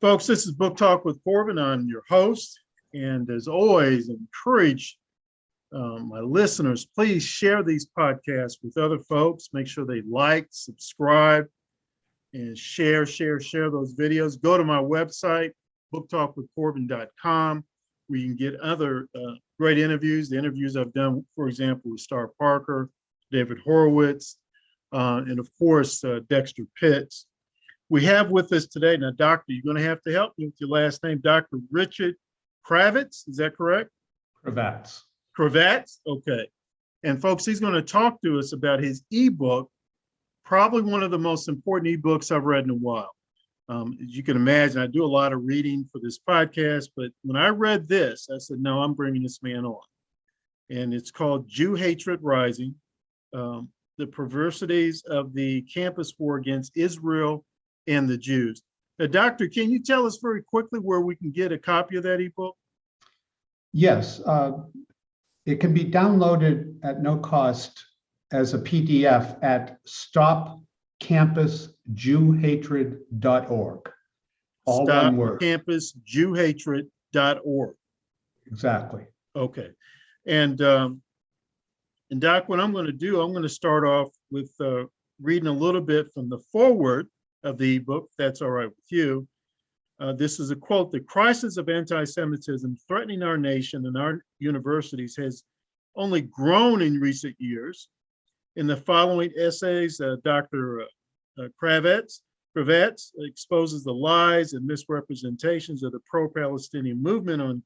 Folks, this is Book Talk with Corbin. I'm your host, and as always, encourage my listeners, please share these podcasts with other folks. Make sure they like, subscribe, and share those videos. Go to my website, booktalkwithcorbin.com, where you can get other great interviews. The interviews I've done, for example, with Star Parker, David Horowitz, and of course, Dexter Pitts. We have with us today, now, Doctor, you're going to have to help me with your last name, Dr. Richard Cravatt, is that correct? Cravatt, okay. And folks, he's going to talk to us about his ebook, probably one of the most important ebooks I've read in a while. As you can imagine, I do a lot of reading for this podcast, but when I read this, I said, no, I'm bringing this man on. And it's called Jew Hatred Rising, the Perversities of the Campus War Against Israel and the Jews. Now, Doctor, can you tell us very quickly where we can get a copy of that ebook? Yes, it can be downloaded at no cost as a PDF at stopcampusjewhatred.org. All one word. Stopcampusjewhatred.org. Exactly. Okay. And Doc, what I'm going to do, I'm going to start off with reading a little bit from the foreword of the ebook, if that's all right with you. This is a quote: "The crisis of anti-Semitism threatening our nation and our universities has only grown in recent years. In the following essays, Dr. Cravatt exposes the lies and misrepresentations of the pro-Palestinian movement on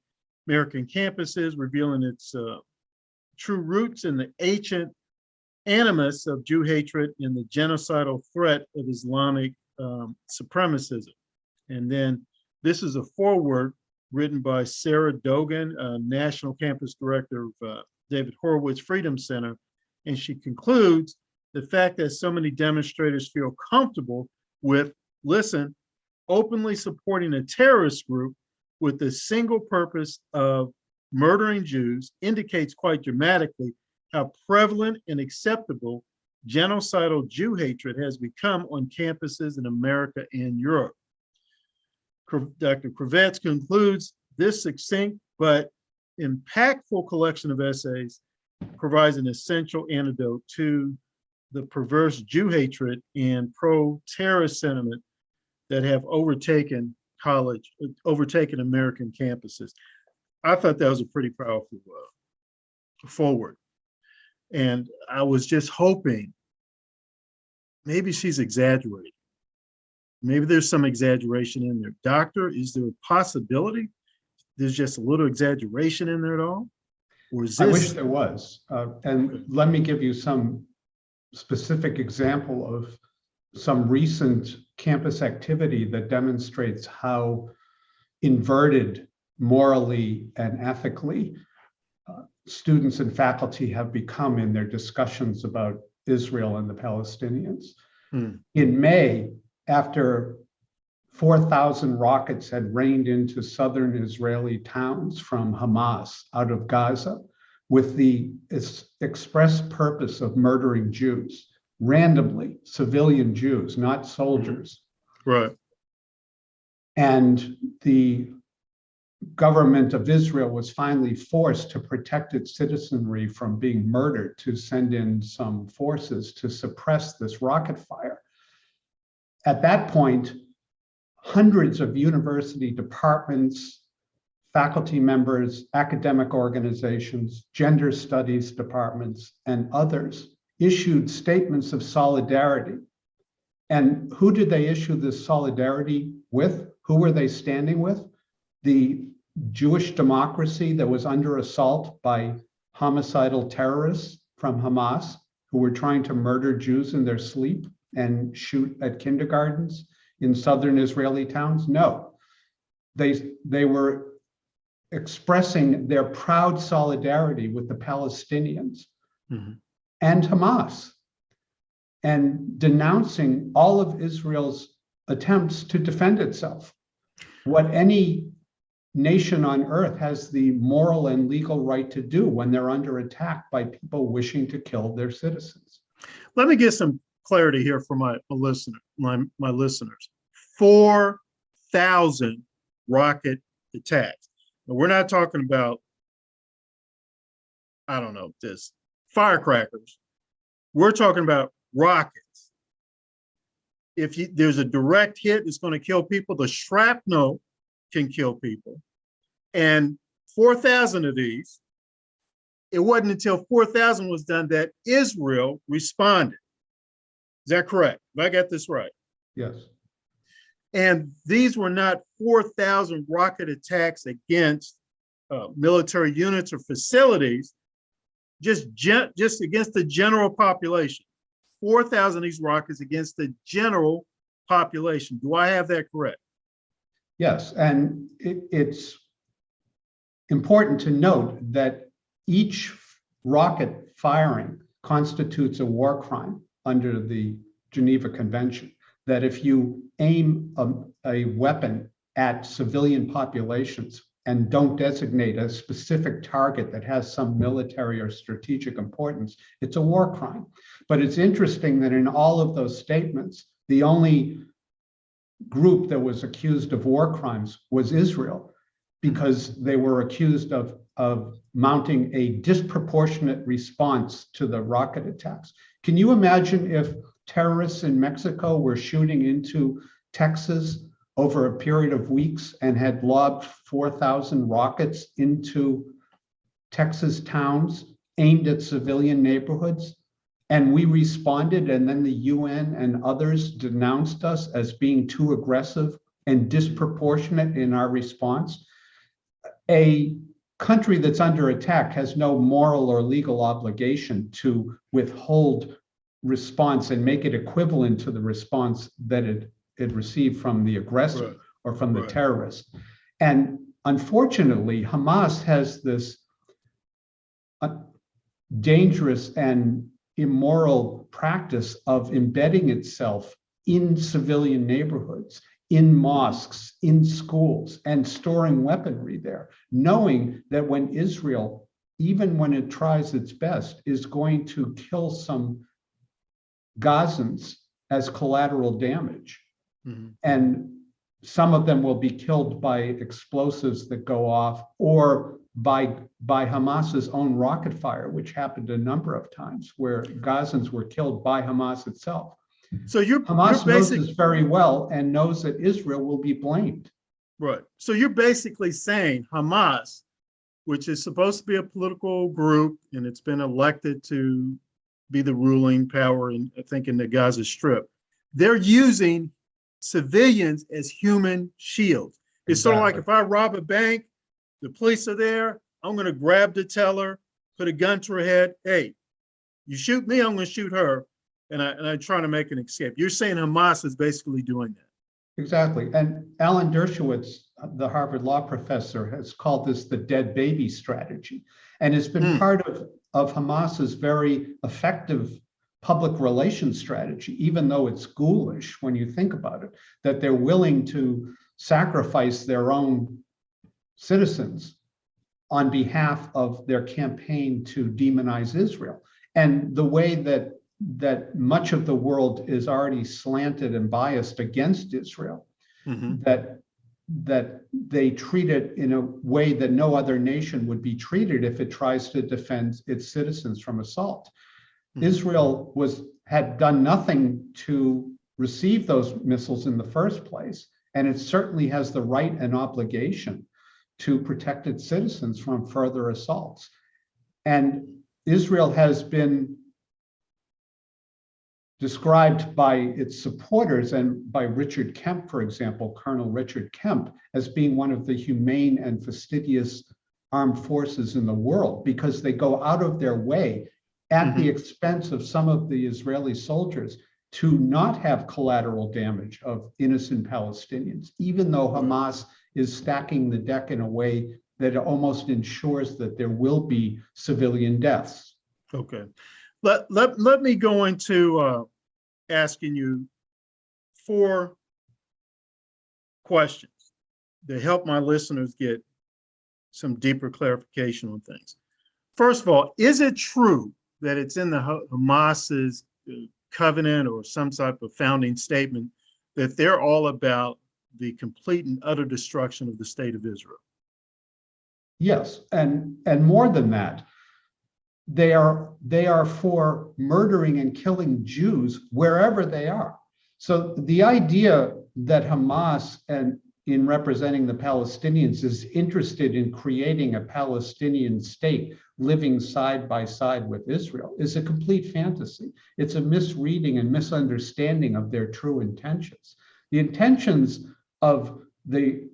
American campuses, revealing its true roots in the ancient animus of Jew hatred and the genocidal threat of Islamic supremacism." And then this is a foreword written by Sarah Dogan, National Campus Director of David Horowitz Freedom Center. And she concludes, the fact that so many demonstrators feel comfortable with, listen, openly supporting a terrorist group with the single purpose of murdering Jews indicates quite dramatically how prevalent and acceptable genocidal Jew hatred has become on campuses in America and Europe. Dr. Cravatt concludes, this succinct but impactful collection of essays provides an essential antidote to the perverse Jew hatred and pro-terrorist sentiment that have overtaken American campuses. I thought that was a pretty powerful forward. And I was just hoping maybe she's exaggerating. Maybe there's some exaggeration in there. Doctor, is there a possibility there's just a little exaggeration in there at all? Or is this... I wish there was. And let me give you some specific example of some recent campus activity that demonstrates how inverted morally and ethically students and faculty have become in their discussions about Israel and the Palestinians. In May, after 4,000 rockets had rained into southern Israeli towns from Hamas out of Gaza with the express purpose of murdering Jews, randomly, civilian Jews, not soldiers. Right. And the government of Israel was finally forced to protect its citizenry from being murdered, to send in some forces to suppress this rocket fire. At that point, hundreds of university departments, faculty members, academic organizations, gender studies departments, and others issued statements of solidarity. And who did they issue this solidarity with? Who were they standing with? The Jewish democracy that was under assault by homicidal terrorists from Hamas who were trying to murder Jews in their sleep and shoot at kindergartens in southern Israeli towns? No, they were expressing their proud solidarity with the Palestinians and Hamas, and denouncing all of Israel's attempts to defend itself. What any nation on earth has the moral and legal right to do when they're under attack by people wishing to kill their citizens. Let me get some clarity here for my listeners. 4 4,000 rocket attacks. Now, we're not talking about, I don't know, just firecrackers. We're talking about rockets. If there's a direct hit, it's going to kill people. The shrapnel can kill people. And 4,000 of these, it wasn't until 4,000 was done that Israel responded. Is that correct? Have I got this right? Yes. And these were not 4,000 rocket attacks against military units or facilities, just against the general population. 4,000 of these rockets against the general population. Do I have that correct? Yes, and it's important to note that each rocket firing constitutes a war crime under the Geneva Convention, that if you aim a weapon at civilian populations and don't designate a specific target that has some military or strategic importance, it's a war crime. But it's interesting that in all of those statements, the only group that was accused of war crimes was Israel, because they were accused of mounting a disproportionate response to the rocket attacks. Can you imagine if terrorists in Mexico were shooting into Texas over a period of weeks and had lobbed 4,000 rockets into Texas towns aimed at civilian neighborhoods? And we responded, and then the UN and others denounced us as being too aggressive and disproportionate in our response. A country that's under attack has no moral or legal obligation to withhold response and make it equivalent to the response that it received from the aggressor, right, or from the, right, terrorist. And unfortunately, Hamas has this dangerous and immoral practice of embedding itself in civilian neighborhoods, in mosques, in schools, and storing weaponry there, knowing that when Israel, even when it tries its best, is going to kill some Gazans as collateral damage. Mm-hmm. And some of them will be killed by explosives that go off, or by Hamas's own rocket fire, which happened a number of times where Gazans were killed by Hamas itself. So Hamas knows this very well and knows that Israel will be blamed. Right. So you're basically saying Hamas, which is supposed to be a political group, and it's been elected to be the ruling power, in, I think, in the Gaza Strip, they're using civilians as human shields. It's exactly. Sort of like if I rob a bank, the police are there, I'm going to grab the teller, put a gun to her head. Hey, you shoot me, I'm going to shoot her. And I try to make an escape. You're saying Hamas is basically doing that. Exactly. And Alan Dershowitz, the Harvard law professor, has called this the dead baby strategy. And it's been part of Hamas's very effective public relations strategy, even though it's ghoulish when you think about it, that they're willing to sacrifice their own citizens on behalf of their campaign to demonize Israel. And the way that much of the world is already slanted and biased against Israel, mm-hmm. that they treat it in a way that no other nation would be treated if it tries to defend its citizens from assault. Mm-hmm. Israel had done nothing to receive those missiles in the first place, and it certainly has the right and obligation to protect its citizens from further assaults. And Israel has been described by its supporters and by Richard Kemp, for example, Colonel Richard Kemp, as being one of the humane and fastidious armed forces in the world, because they go out of their way at mm-hmm. the expense of some of the Israeli soldiers to not have collateral damage of innocent Palestinians, even though Hamas is stacking the deck in a way that almost ensures that there will be civilian deaths. Okay. Let me go into asking you 4 questions to help my listeners get some deeper clarification on things. First of all, is it true that it's in the Hamas's covenant or some type of founding statement that they're all about the complete and utter destruction of the state of Israel. Yes, and more than that, they are for murdering and killing Jews wherever they are. So the idea that Hamas, and in representing the Palestinians, is interested in creating a Palestinian state living side by side with Israel is a complete fantasy. It's a misreading and misunderstanding of their true intentions. The intentions of the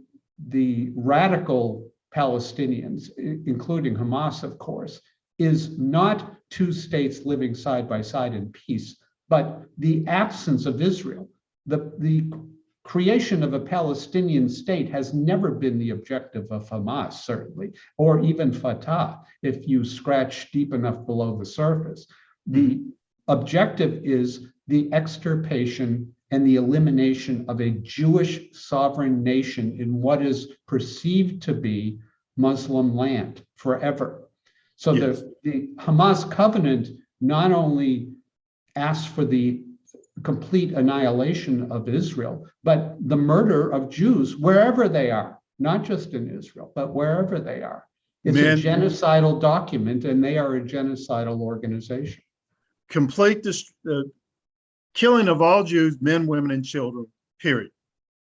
radical Palestinians, including Hamas, of course, is not two states living side by side in peace, but the absence of Israel. The creation of a Palestinian state has never been the objective of Hamas, certainly, or even Fatah, if you scratch deep enough below the surface. The objective is the extirpation and the elimination of a Jewish sovereign nation in what is perceived to be Muslim land forever. So Yes. the Hamas covenant not only asks for the complete annihilation of Israel, but the murder of Jews wherever they are, not just in Israel, but wherever they are. It's a genocidal document, and they are a genocidal organization. Complete killing of all Jews, men, women, and children, period.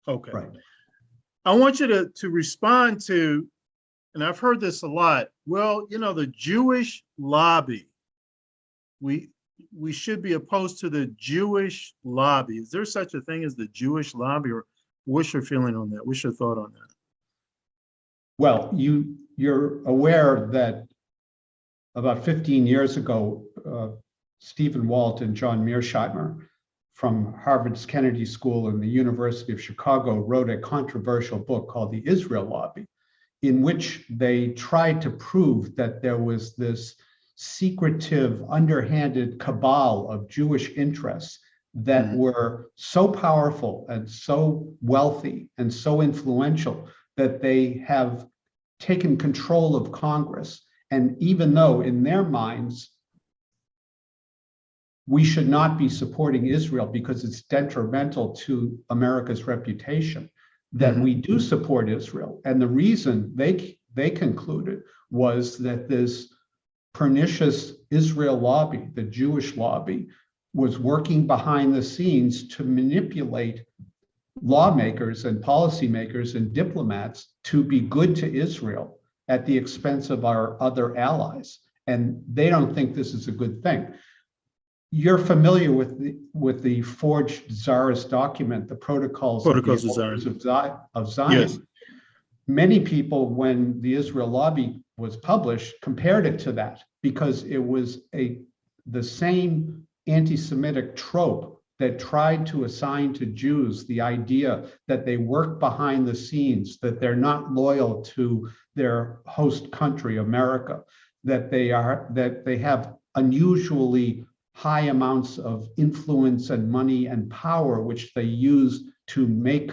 Okay. Right. I want you to respond to, and I've heard this a lot, well, you know, the Jewish lobby, we should be opposed to the Jewish lobby. Is there such a thing as the Jewish lobby, or what's your feeling on that? What's your thought on that? Well, you're aware that about 15 years ago, Stephen Walt and John Mearsheimer from Harvard's Kennedy School and the University of Chicago wrote a controversial book called The Israel Lobby, in which they tried to prove that there was this secretive, underhanded cabal of Jewish interests that were so powerful and so wealthy and so influential that they have taken control of Congress. And even though in their minds, we should not be supporting Israel because it's detrimental to America's reputation, that we do support Israel. And the reason they concluded was that this pernicious Israel lobby, the Jewish lobby, was working behind the scenes to manipulate lawmakers and policymakers and diplomats to be good to Israel at the expense of our other allies. And they don't think this is a good thing. You're familiar with the forged Tsarist document, the Protocols of the Elders of Zion. Yes. Many people, when the Israel lobby was published, compared it to that because it was the same anti-Semitic trope that tried to assign to Jews the idea that they work behind the scenes, that they're not loyal to their host country, America, that they have unusually high amounts of influence and money and power, which they use to make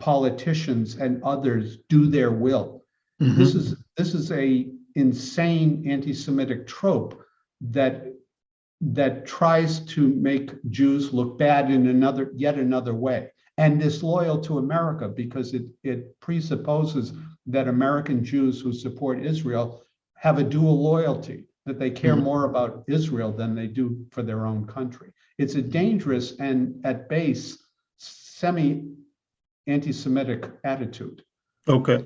politicians and others do their will. This is a insane anti-Semitic trope that tries to make Jews look bad in yet another way, and disloyal to America because it presupposes that American Jews who support Israel have a dual loyalty, that they care more about Israel than they do for their own country. It's a dangerous and at base anti-Semitic attitude. Okay.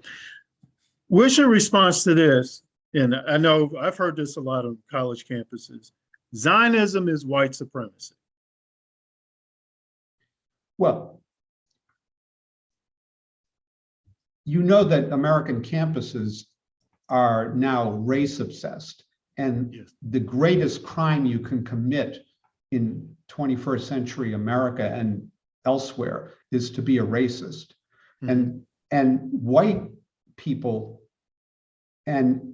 What's your response to this? And I know I've heard this a lot on college campuses. Zionism is white supremacy. Well, you know that American campuses are now race obsessed. And the greatest crime you can commit in 21st century America and elsewhere is to be a racist. And white people and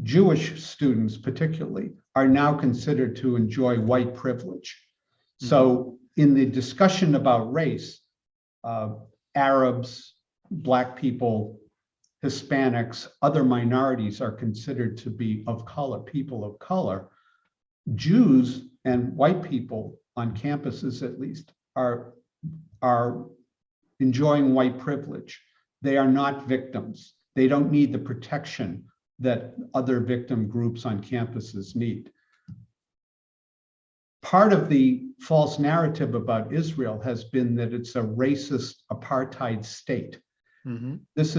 Jewish students particularly are now considered to enjoy white privilege. So in the discussion about race, Arabs, Black people, Hispanics, other minorities are considered to be of color, people of color. Jews and white people on campuses, at least, are enjoying white privilege. They are not victims. They don't need the protection that other victim groups on campuses need. Part of the false narrative about Israel has been that it's a racist apartheid state. Mm-hmm. This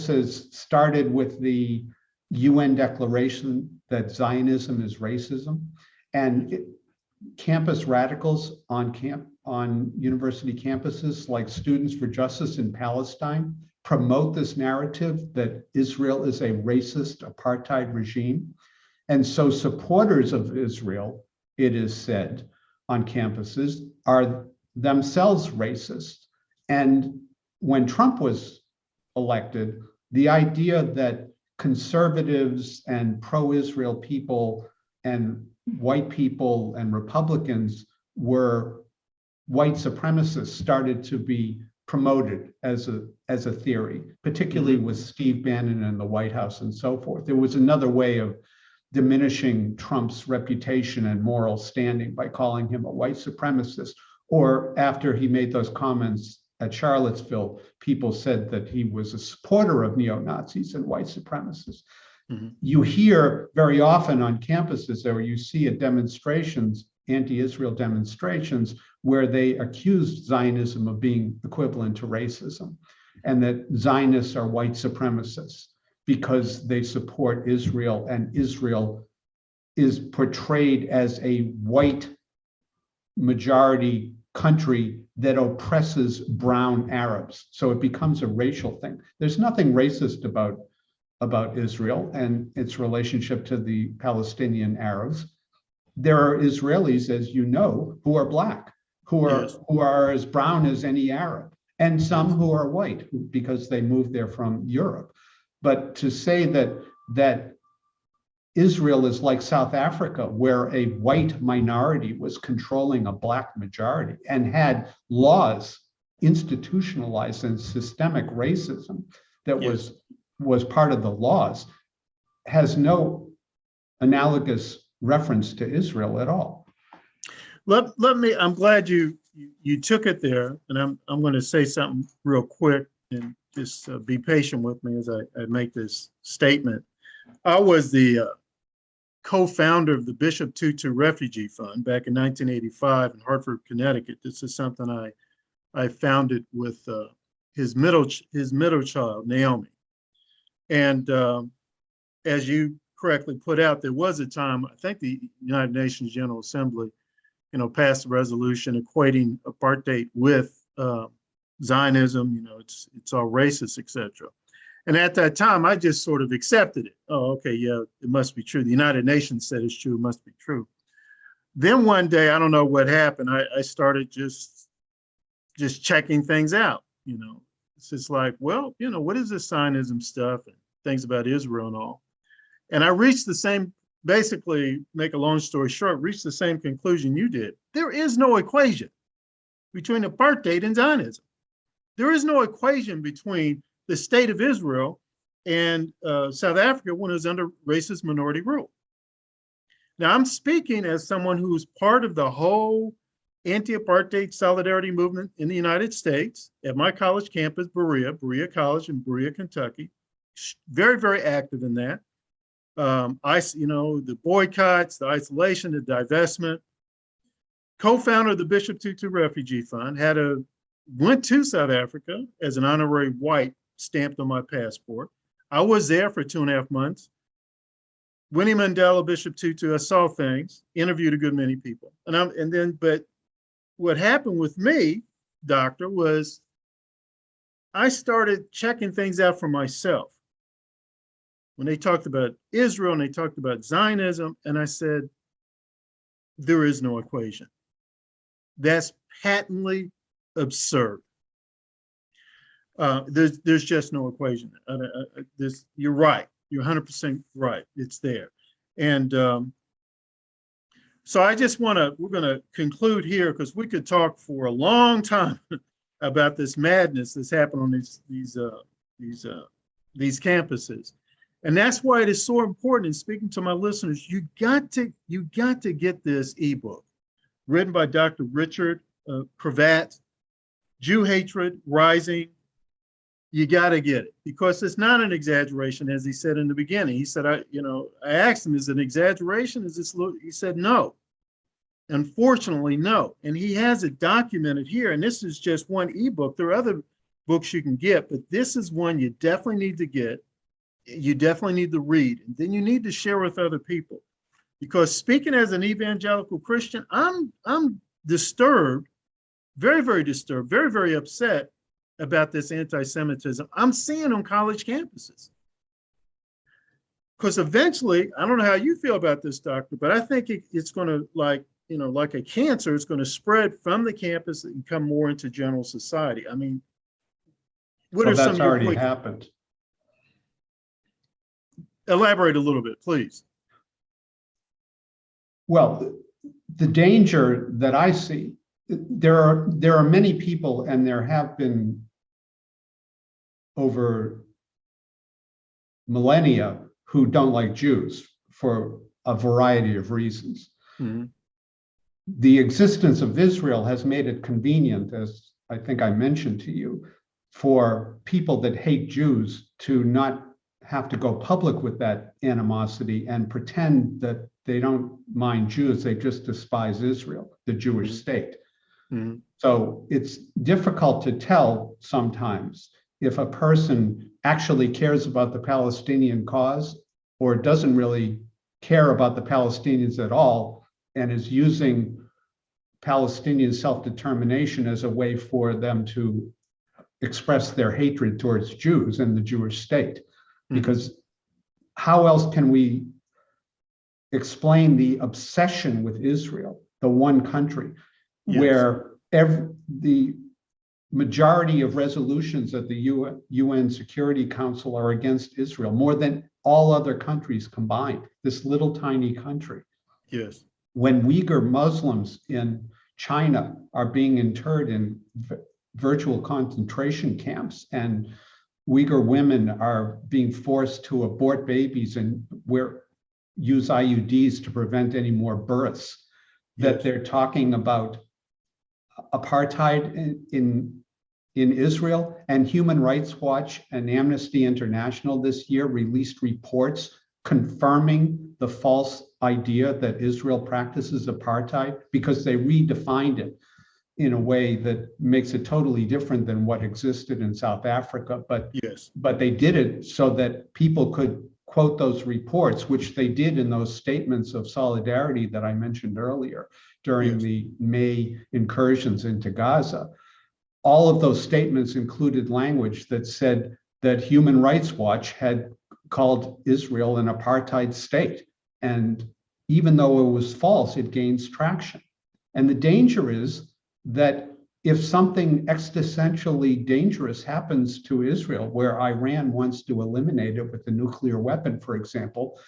has started with the UN declaration that Zionism is racism, and campus radicals on university campuses, like Students for Justice in Palestine, promote this narrative that Israel is a racist apartheid regime. And so supporters of Israel, it is said, on campuses are themselves racist. And when Trump was elected, the idea that conservatives and pro-Israel people and white people and Republicans were white supremacists started to be promoted as a theory, particularly with Steve Bannon in the White House and so forth. There was another way of diminishing Trump's reputation and moral standing by calling him a white supremacist. Or after he made those comments at Charlottesville, people said that he was a supporter of neo-Nazis and white supremacists. Mm-hmm. You hear very often on campuses, or you see at demonstrations, anti-Israel demonstrations, where they accused Zionism of being equivalent to racism, and that Zionists are white supremacists because they support Israel, and Israel is portrayed as a white majority country that oppresses brown Arabs. So it becomes a racial thing. There's nothing racist about Israel and its relationship to the Palestinian Arabs. There are Israelis, as you know, who are Black, who are as brown as any Arab, and some who are white because they moved there from Europe. But to say that Israel is like South Africa, where a white minority was controlling a Black majority and had laws institutionalized and systemic racism that was part of the laws, has no analogous reference to Israel at all. I'm glad you took it there, and I'm going to say something real quick, and just be patient with me as I make this statement. I was the co-founder of the Bishop Tutu Refugee Fund back in 1985 in Hartford, Connecticut. This is something I founded with his middle child, Naomi. And as you correctly put out, there was a time, I think the United Nations General Assembly, passed a resolution equating apartheid with Zionism. It's all racist, etc. And at that time, I just sort of accepted it. Oh, okay, yeah, it must be true. The United Nations said it's true, it must be true. Then one day, I don't know what happened. I started just checking things out. It's just like, well, what is this Zionism stuff and things about Israel and all? And I reached the same, basically, make a long story short, reached the same conclusion you did. There is no equation between apartheid and Zionism. There is no equation between the state of Israel and South Africa when it was under racist minority rule. Now, I'm speaking as someone who's part of the whole anti-apartheid solidarity movement in the United States at my college campus, Berea College in Berea, Kentucky. Very, very active in that. The boycotts, the isolation, the divestment. Co-founder of the Bishop Tutu Refugee Fund, went to South Africa as an honorary white stamped on my passport. I was there for 2.5 months. Winnie Mandela, Bishop Tutu, I saw things, interviewed a good many people. But what happened with me, doctor, was I started checking things out for myself. When they talked about Israel and they talked about Zionism, and I said, there is no equation. That's patently absurd. There's just no equation. You're right. You're 100% right. It's there. And so we're going to conclude here because we could talk for a long time about this madness that's happened on these campuses. And that's why it is so important. And speaking to my listeners, you got to get this ebook written by Dr. Richard Cravatt. Jew hatred rising, you got to get it, because it's not an exaggeration, as he said in the beginning. He said, I asked him, is it an exaggeration? Is this? He said, no. Unfortunately, no. And he has it documented here. And this is just one ebook. There are other books you can get, but this is one you definitely need to get. You definitely need to read. And then you need to share with other people. Because speaking as an evangelical Christian, I'm disturbed, very, very disturbed, very, very upset about this anti-Semitism I'm seeing on college campuses. Because eventually, I don't know how you feel about this, doctor, but I think it's going to, like a cancer, it's going to spread from the campus and come more into general society. I mean, what are some of your already points? happened. Elaborate a little bit, please. Well, the danger that I see, there are many people, and there have been over millennia, who don't like Jews for a variety of reasons. Mm-hmm. The existence of Israel has made it convenient, as I think I mentioned to you, for people that hate Jews to not have to go public with that animosity and pretend that they don't mind Jews, they just despise Israel, the Jewish state. Mm-hmm. So it's difficult to tell sometimes if a person actually cares about the Palestinian cause or doesn't really care about the Palestinians at all and is using Palestinian self-determination as a way for them to express their hatred towards Jews and the Jewish state. Mm-hmm. Because how else can we explain the obsession with Israel, the one country, yes, where the majority of resolutions at the UN Security Council are against Israel, more than all other countries combined, this little tiny country. Yes. When Uyghur Muslims in China are being interred in virtual concentration camps, and Uyghur women are being forced to abort babies and use IUDs to prevent any more births, that they're talking about apartheid in Israel. And Human Rights Watch and Amnesty International this year released reports confirming the false idea that Israel practices apartheid, because they redefined it in a way that makes it totally different than what existed in South Africa. But yes, but they did it so that people could quote those reports, which they did in those statements of solidarity that I mentioned earlier during the May incursions into Gaza. All of those statements included language that said that Human Rights Watch had called Israel an apartheid state. And even though it was false, it gains traction. And the danger is that if something existentially dangerous happens to Israel, where Iran wants to eliminate it with a nuclear weapon, for example,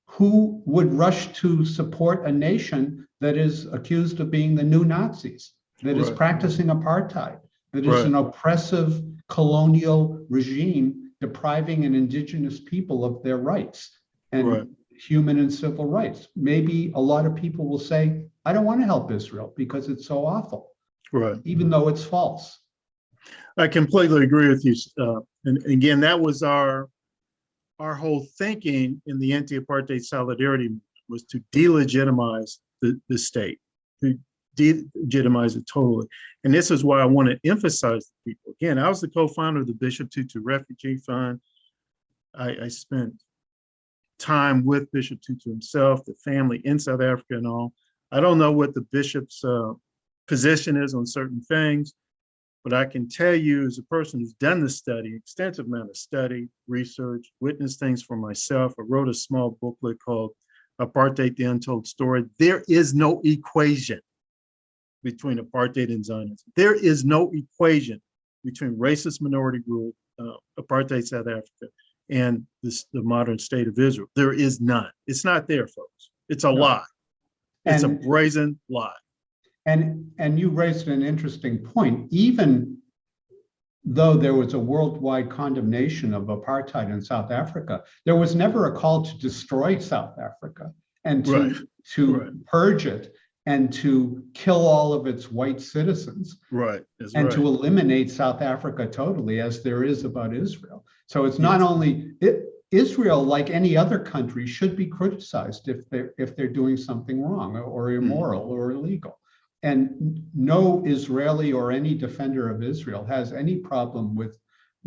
who would rush to support a nation that is accused of being the new Nazis, that is practicing apartheid, that is an oppressive colonial regime depriving an indigenous people of their rights and human and civil rights? Maybe a lot of people will say, I don't want to help Israel because it's so awful. Right. Even though it's false. I completely agree with you. And again, that was our whole thinking in the anti-apartheid solidarity was to delegitimize the state, to delegitimize it totally. And this is why I want to emphasize to people. Again, I was the co-founder of the Bishop Tutu Refugee Fund. I spent time with Bishop Tutu himself, the family in South Africa and all. I don't know what the bishop's position is on certain things, but I can tell you as a person who's done the study, extensive amount of study, research, witnessed things for myself. I wrote a small booklet called Apartheid, the Untold Story. There is no equation between apartheid and Zionism. There is no equation between racist minority group, apartheid South Africa, and the modern state of Israel. There is none. It's not there, folks. It's a lie. It's a brazen lie. And you raised an interesting point. Even though there was a worldwide condemnation of apartheid in South Africa, there was never a call to destroy South Africa and to purge it and to kill all of its white citizens Right. That's and right. to eliminate South Africa totally, as there is about Israel. So it's not Yes. only Israel, like any other country, should be criticized if they're doing something wrong or immoral or illegal. And no Israeli or any defender of Israel has any problem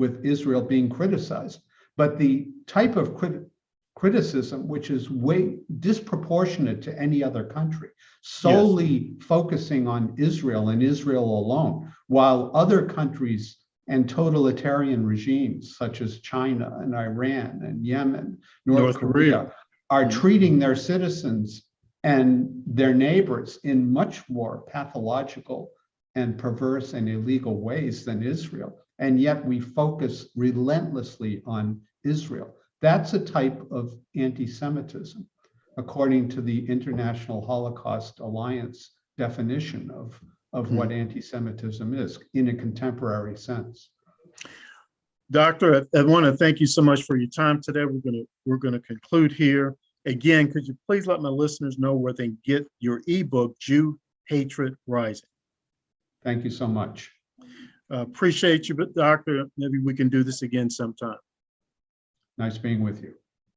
with Israel being criticized. But the type of criticism, which is way disproportionate to any other country, solely focusing on Israel and Israel alone, while other countries and totalitarian regimes such as China and Iran and Yemen, North Korea, are treating their citizens and their neighbors in much more pathological and perverse and illegal ways than Israel. And yet we focus relentlessly on Israel. That's a type of anti-Semitism, according to the International Holocaust Alliance definition of what anti-Semitism is in a contemporary sense. Doctor, I want to thank you so much for your time today. We're gonna conclude here. Again, could you please let my listeners know where they can get your ebook, Jew Hatred Rising? Thank you so much. Appreciate you, but Doctor, maybe we can do this again sometime. Nice being with you.